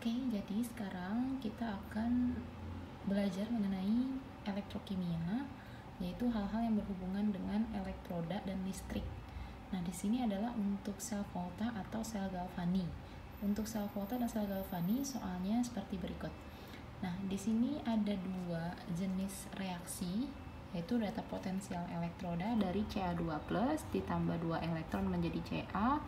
Oke, jadi sekarang kita akan belajar mengenai elektrokimia, yaitu hal-hal yang berhubungan dengan elektroda dan listrik. Nah, di sini adalah untuk sel volta atau sel galvani. Untuk sel volta dan sel galvani, soalnya seperti berikut. Nah, di sini ada dua jenis reaksi, yaitu data potensial elektroda dari Ca2+ ditambah 2 elektron menjadi Ca.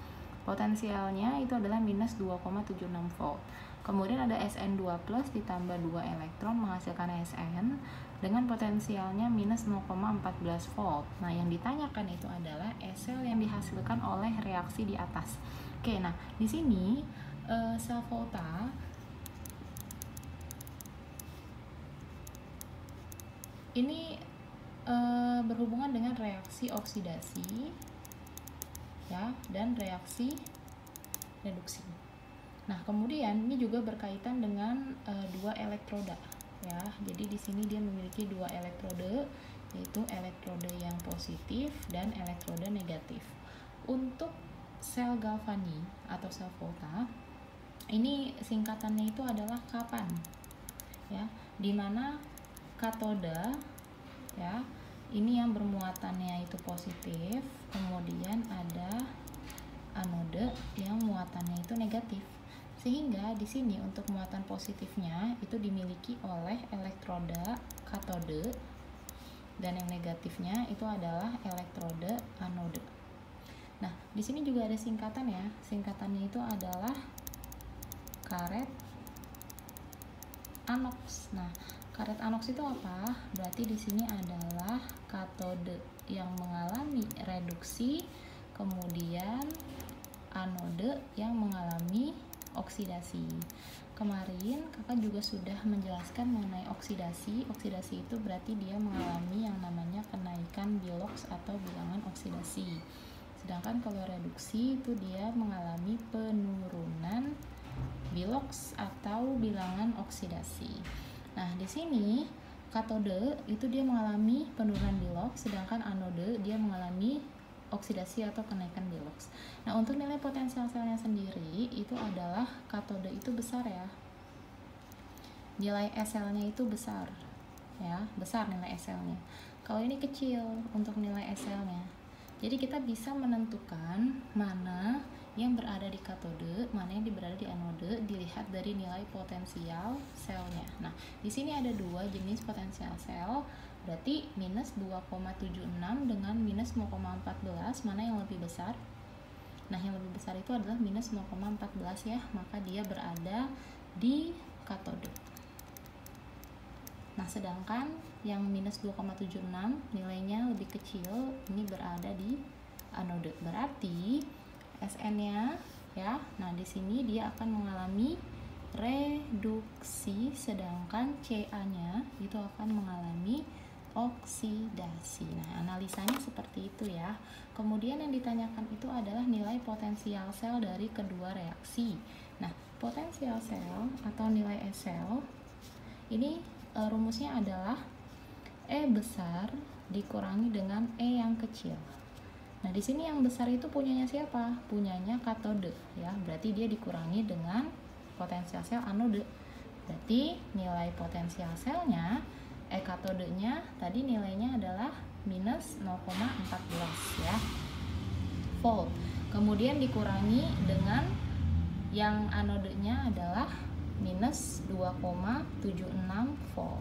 Potensialnya itu adalah minus 2,76 volt. Kemudian ada Sn2+ ditambah 2 elektron menghasilkan Sn dengan potensialnya minus 0,14 volt. Nah, yang ditanyakan itu adalah sel yang dihasilkan oleh reaksi di atas. Oke, nah di sini sel volta ini berhubungan dengan reaksi oksidasi ya, dan reaksi reduksi. Nah, kemudian ini juga berkaitan dengan dua elektroda ya. Jadi di sini dia memiliki dua elektrode, yaitu elektrode yang positif dan elektrode negatif. Untuk sel galvani atau sel volta, ini singkatannya itu adalah kapan ya, dimana katoda ya, ini yang bermuatannya itu positif, kemudian ada anode yang muatannya itu negatif. Sehingga di sini untuk muatan positifnya itu dimiliki oleh elektroda katode dan yang negatifnya itu adalah elektroda anode. Nah, di sini juga ada singkatan ya. Singkatannya itu adalah karet anoks. Nah, karet anoks itu apa? Berarti di sini adalah katode yang mengalami reduksi, kemudian anode yang mengalami oksidasi. Kemarin kakak juga sudah menjelaskan mengenai oksidasi. Oksidasi itu berarti dia mengalami yang namanya kenaikan biloks atau bilangan oksidasi. Sedangkan kalau reduksi itu dia mengalami penurunan biloks atau bilangan oksidasi. Nah, di sini katode itu dia mengalami penurunan biloks, sedangkan anode dia mengalami oksidasi atau kenaikan biloks. Nah, untuk nilai potensial selnya sendiri itu adalah katode itu besar ya. Nilai SL-nya itu besar ya, besar nilai SL-nya. Kalau ini kecil untuk nilai SL-nya. Jadi kita bisa menentukan mana yang berada di katode, mana yang berada di anode dilihat dari nilai potensial selnya. Nah, di sini ada dua jenis potensial sel. Berarti minus 2,76 dengan minus 0,14, mana yang lebih besar? Nah, yang lebih besar itu adalah minus 0,14 ya, maka dia berada di katode. Nah, sedangkan yang minus 2,76 nilainya lebih kecil, ini berada di anode. Berarti Sn-nya ya, nah di sini dia akan mengalami reduksi, sedangkan Ca-nya itu akan mengalami oksidasi. Nah, analisanya seperti itu ya. Kemudian yang ditanyakan itu adalah nilai potensial sel dari kedua reaksi. Nah, potensial sel atau nilai SL ini rumusnya adalah E besar dikurangi dengan E yang kecil. Nah, di sini yang besar itu punyanya siapa? Punyanya katode ya. Berarti dia dikurangi dengan potensial sel anode. Berarti nilai potensial selnya katodenya tadi nilainya adalah minus 0,14 ya volt. Kemudian dikurangi dengan yang anodenya adalah minus 2,76 volt.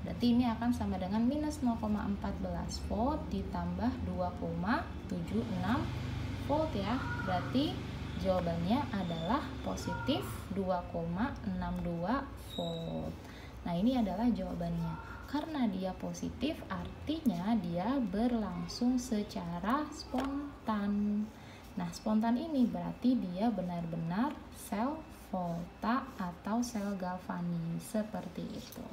Berarti ini akan sama dengan minus 0,14 volt ditambah 2,76 volt ya. Berarti jawabannya adalah positif 2,62 volt. Nah, ini adalah jawabannya. Karena dia positif, artinya dia berlangsung secara spontan. Nah, spontan ini berarti dia benar-benar sel volta atau sel galvani, seperti itu.